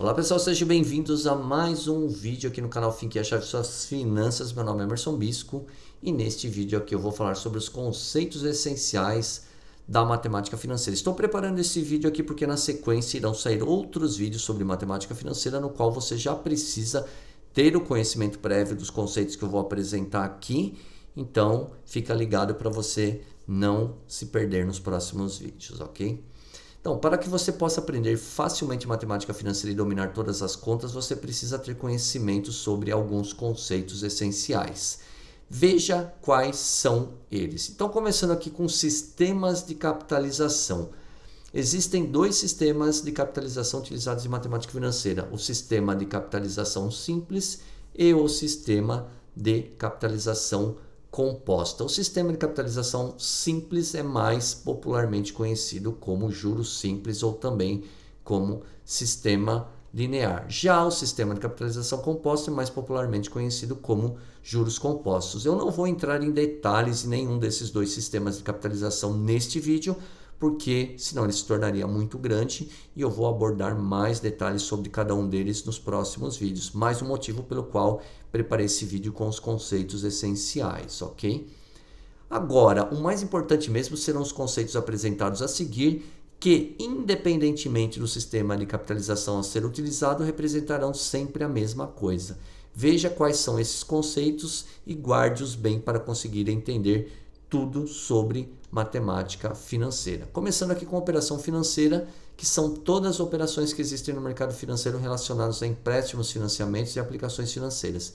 Olá pessoal, sejam bem-vindos a mais um vídeo aqui no canal Fique a Chave de Suas Finanças. Meu nome é Emerson Bisco e neste vídeo aqui eu vou falar sobre os conceitos essenciais da matemática financeira. Estou preparando esse vídeo aqui porque na sequência irão sair outros vídeos sobre matemática financeira no qual você já precisa ter o conhecimento prévio dos conceitos que eu vou apresentar aqui. Então fica ligado para você não se perder nos próximos vídeos, ok? Então, para que você possa aprender facilmente matemática financeira e dominar todas as contas, você precisa ter conhecimento sobre alguns conceitos essenciais. Veja quais são eles. Então, começando aqui com sistemas de capitalização. Existem dois sistemas de capitalização utilizados em matemática financeira: o sistema de capitalização simples e o sistema de capitalização composta. O sistema de capitalização simples é mais popularmente conhecido como juros simples ou também como sistema linear. Já o sistema de capitalização composta é mais popularmente conhecido como juros compostos. Eu não vou entrar em detalhes em nenhum desses dois sistemas de capitalização neste vídeo, porque senão ele se tornaria muito grande e eu vou abordar mais detalhes sobre cada um deles nos próximos vídeos. Mais um motivo pelo qual preparei esse vídeo com os conceitos essenciais, ok? Agora, o mais importante mesmo serão os conceitos apresentados a seguir, que, independentemente do sistema de capitalização a ser utilizado, representarão sempre a mesma coisa. Veja quais são esses conceitos e guarde-os bem para conseguir entender tudo sobre matemática financeira. Começando aqui com a operação financeira, que são todas as operações que existem no mercado financeiro relacionadas a empréstimos, financiamentos e aplicações financeiras.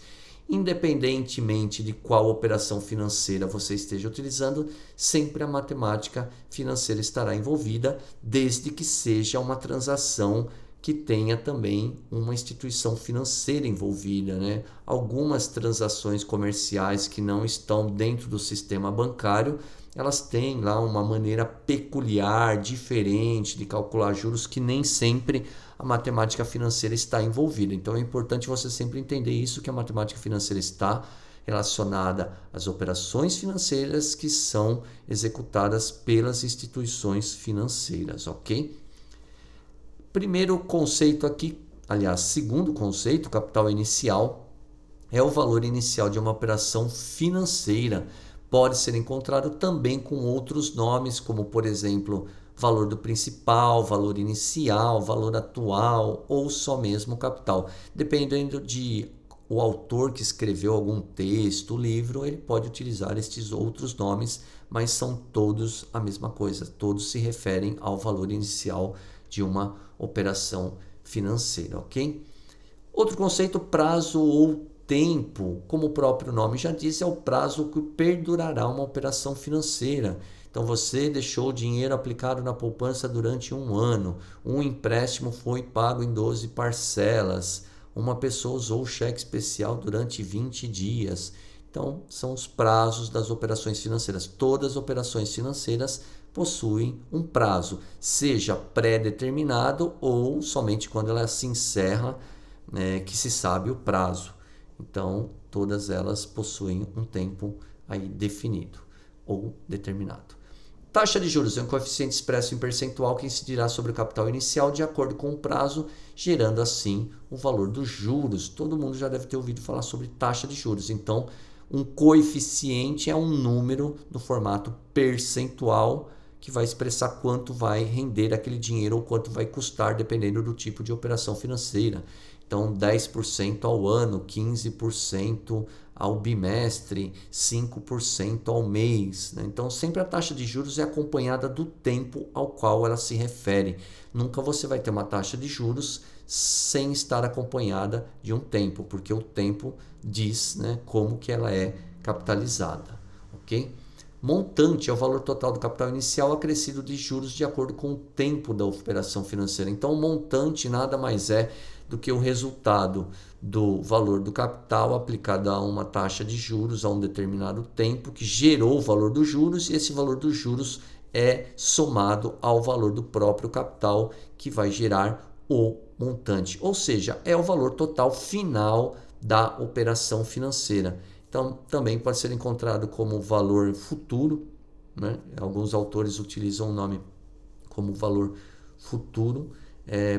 Independentemente de qual operação financeira você esteja utilizando, sempre a matemática financeira estará envolvida, desde que seja uma transação que tenha também uma instituição financeira envolvida, né? Algumas transações comerciais que não estão dentro do sistema bancário, elas têm lá uma maneira peculiar, diferente de calcular juros que nem sempre a matemática financeira está envolvida. Então é importante você sempre entender isso, que a matemática financeira está relacionada às operações financeiras que são executadas pelas instituições financeiras, ok? Primeiro conceito aqui, aliás, segundo conceito, capital inicial, é o valor inicial de uma operação financeira. Pode ser encontrado também com outros nomes, como por exemplo, valor do principal, valor inicial, valor atual ou só mesmo capital. Dependendo de o autor que escreveu algum texto, livro, ele pode utilizar estes outros nomes, mas são todos a mesma coisa. Todos se referem ao valor inicial de uma operação financeira, ok? Outro conceito, prazo ou tempo. Como o próprio nome já diz, é o prazo que perdurará uma operação financeira. Então você deixou o dinheiro aplicado na poupança durante um ano, um empréstimo foi pago em 12 parcelas, uma pessoa usou o cheque especial durante 20 dias. Então, são os prazos das operações financeiras. Todas as operações financeiras possuem um prazo, seja pré-determinado ou somente quando ela se encerra, né, que se sabe o prazo. Então, todas elas possuem um tempo aí definido ou determinado. Taxa de juros é um coeficiente expresso em percentual que incidirá sobre o capital inicial de acordo com o prazo, gerando assim o valor dos juros. Todo mundo já deve ter ouvido falar sobre taxa de juros. Então, um coeficiente é um número no formato percentual que vai expressar quanto vai render aquele dinheiro ou quanto vai custar, dependendo do tipo de operação financeira. Então, 10% ao ano, 15% ao bimestre, 5% ao mês, né? Então, sempre a taxa de juros é acompanhada do tempo ao qual ela se refere. Nunca você vai ter uma taxa de juros sem estar acompanhada de um tempo, porque o tempo diz, né, como que ela é capitalizada, ok? Montante é o valor total do capital inicial acrescido de juros de acordo com o tempo da operação financeira. Então, o montante nada mais é do que o resultado do valor do capital aplicado a uma taxa de juros a um determinado tempo que gerou o valor dos juros, e esse valor dos juros é somado ao valor do próprio capital que vai gerar o montante. Ou seja, é o valor total final da operação financeira. Então, também pode ser encontrado como valor futuro, né? Alguns autores utilizam o nome como valor futuro,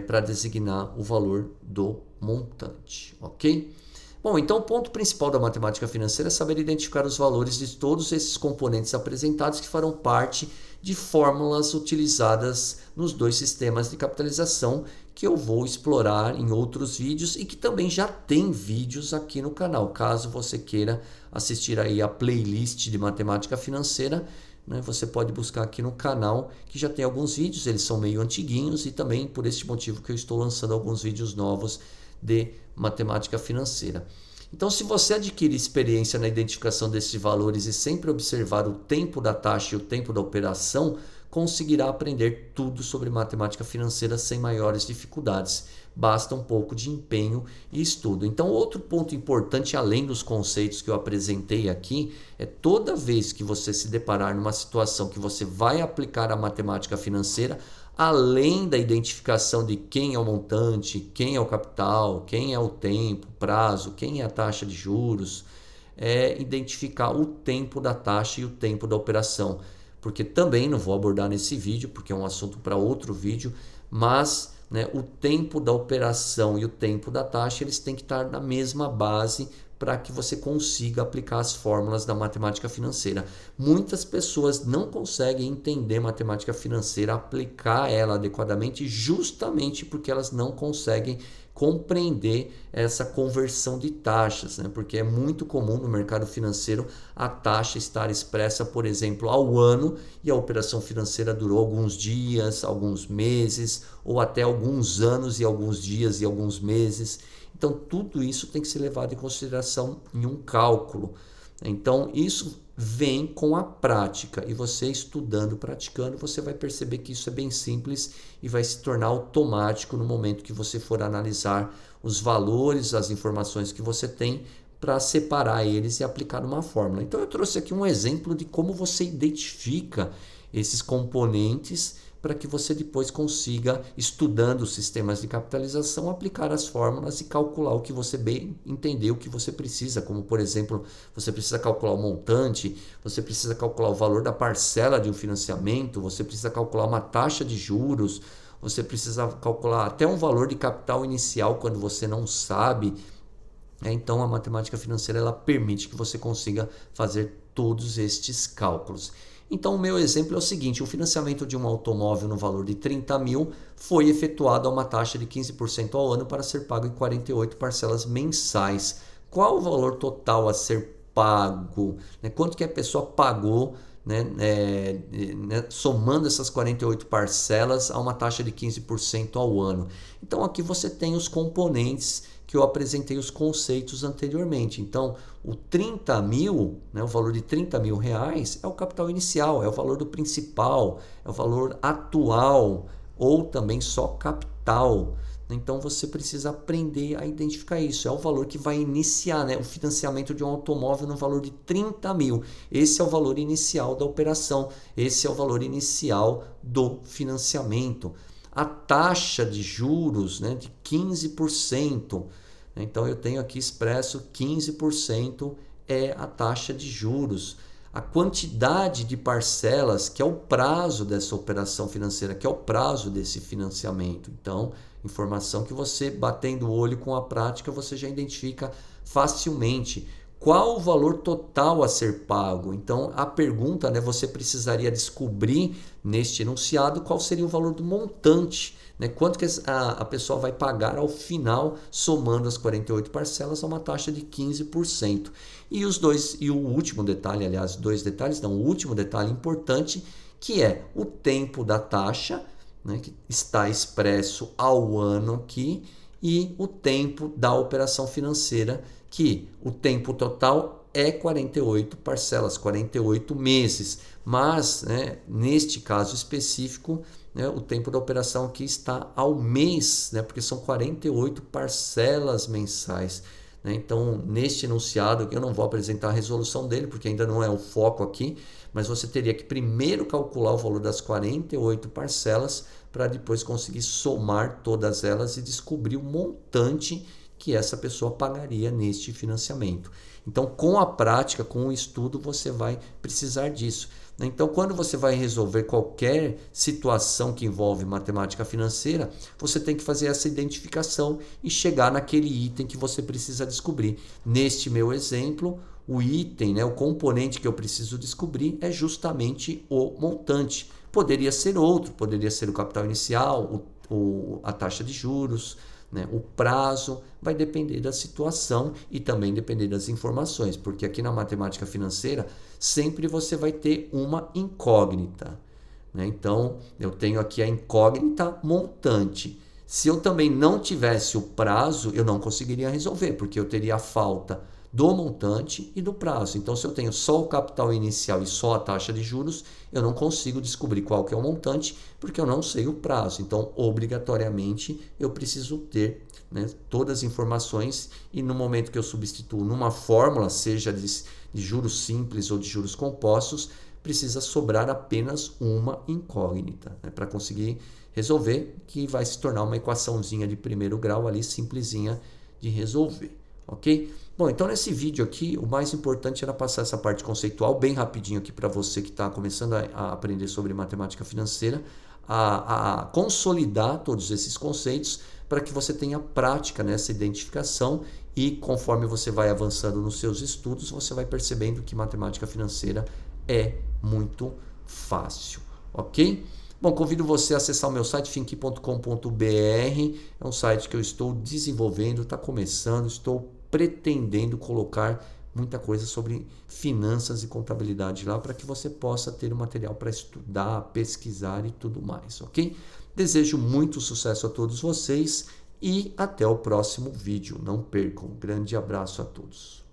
para designar o valor do montante, ok? Bom, então o ponto principal da matemática financeira é saber identificar os valores de todos esses componentes apresentados que farão parte de fórmulas utilizadas nos dois sistemas de capitalização que eu vou explorar em outros vídeos e que também já tem vídeos aqui no canal. Caso você queira assistir aí a playlist de matemática financeira, né, você pode buscar aqui no canal que já tem alguns vídeos, eles são meio antiguinhos e também por este motivo que eu estou lançando alguns vídeos novos de matemática financeira. Então, se você adquire experiência na identificação desses valores e sempre observar o tempo da taxa e o tempo da operação, conseguirá aprender tudo sobre matemática financeira sem maiores dificuldades. Basta um pouco de empenho e estudo. Então, outro ponto importante, além dos conceitos que eu apresentei aqui, é toda vez que você se deparar numa situação que você vai aplicar a matemática financeira, além da identificação de quem é o montante, quem é o capital, quem é o tempo, prazo, quem é a taxa de juros, é identificar o tempo da taxa e o tempo da operação. Porque também não vou abordar nesse vídeo, porque é um assunto para outro vídeo, mas né, o tempo da operação e o tempo da taxa eles têm que estar na mesma base para que você consiga aplicar as fórmulas da matemática financeira. Muitas pessoas não conseguem entender matemática financeira, aplicar ela adequadamente, justamente porque elas não conseguem compreender essa conversão de taxas, né? Porque é muito comum no mercado financeiro a taxa estar expressa, por exemplo, ao ano e a operação financeira durou alguns dias, alguns meses ou até alguns anos e alguns dias e alguns meses. Então, tudo isso tem que ser levado em consideração em um cálculo. Então, isso vem com a prática e você estudando, praticando, você vai perceber que isso é bem simples e vai se tornar automático no momento que você for analisar os valores, as informações que você tem para separar eles e aplicar numa fórmula. Então, eu trouxe aqui um exemplo de como você identifica esses componentes para que você depois consiga, estudando os sistemas de capitalização, aplicar as fórmulas e calcular o que você bem entendeu, o que você precisa, como por exemplo, você precisa calcular o montante, você precisa calcular o valor da parcela de um financiamento, você precisa calcular uma taxa de juros, você precisa calcular até um valor de capital inicial quando você não sabe. Então a matemática financeira ela permite que você consiga fazer todos estes cálculos. Então o meu exemplo é o seguinte, o financiamento de um automóvel no valor de 30 mil foi efetuado a uma taxa de 15% ao ano para ser pago em 48 parcelas mensais. Qual o valor total a ser pago? Quanto que a pessoa pagou, somando essas 48 parcelas a uma taxa de 15% ao ano? Então aqui você tem os componentes que eu apresentei os conceitos anteriormente. Então, o 30 mil, o valor de 30 mil reais é o capital inicial, é o valor do principal, é o valor atual ou também só capital. Então, você precisa aprender a identificar isso. É o valor que vai iniciar o financiamento de um automóvel no valor de 30 mil. Esse é o valor inicial da operação, esse é o valor inicial do financiamento. A taxa de juros de 15%. Então, eu tenho aqui expresso 15% é a taxa de juros. A quantidade de parcelas, que é o prazo dessa operação financeira, que é o prazo desse financiamento. Então, informação que você, batendo o olho com a prática, você já identifica facilmente. Qual o valor total a ser pago? Então, a pergunta, você precisaria descobrir neste enunciado qual seria o valor do montante. Quanto que a pessoa vai pagar ao final, somando as 48 parcelas a uma taxa de 15%. E o último detalhe, aliás, dois detalhes, não, o último detalhe importante, que é o tempo da taxa, que está expresso ao ano aqui, e o tempo da operação financeira, que o tempo total é 48 parcelas, 48 meses. Mas, neste caso específico, o tempo da operação aqui está ao mês, porque são 48 parcelas mensais. Então, neste enunciado, eu não vou apresentar a resolução dele, porque ainda não é o foco aqui, mas você teria que primeiro calcular o valor das 48 parcelas para depois conseguir somar todas elas e descobrir o montante que essa pessoa pagaria neste financiamento. Então, com a prática, com o estudo, você vai precisar disso. Então, quando você vai resolver qualquer situação que envolve matemática financeira, você tem que fazer essa identificação e chegar naquele item que você precisa descobrir. Neste meu exemplo, o item, o componente que eu preciso descobrir é justamente o montante. Poderia ser outro, poderia ser o capital inicial, a taxa de juros, o prazo, vai depender da situação e também depender das informações, porque aqui na matemática financeira sempre você vai ter uma incógnita. Então, eu tenho aqui a incógnita montante. Se eu também não tivesse o prazo, eu não conseguiria resolver, porque eu teria a falta do montante e do prazo. Então, se eu tenho só o capital inicial e só a taxa de juros, eu não consigo descobrir qual que é o montante, porque eu não sei o prazo. Então, obrigatoriamente, eu preciso ter todas as informações e no momento que eu substituo numa fórmula, seja de juros simples ou de juros compostos, precisa sobrar apenas uma incógnita para conseguir resolver, que vai se tornar uma equaçãozinha de primeiro grau ali, simplesinha de resolver. Ok? Bom, então nesse vídeo aqui, o mais importante era passar essa parte conceitual bem rapidinho aqui para você que está começando a aprender sobre matemática financeira, a consolidar todos esses conceitos para que você tenha prática nessa identificação e conforme você vai avançando nos seus estudos, você vai percebendo que matemática financeira é muito fácil, ok? Bom, convido você a acessar o meu site finqui.com.br, é um site que eu estou desenvolvendo, está começando, estou pretendendo colocar muita coisa sobre finanças e contabilidade lá para que você possa ter o material para estudar, pesquisar e tudo mais, ok? Desejo muito sucesso a todos vocês e até o próximo vídeo. Não percam. Um grande abraço a todos.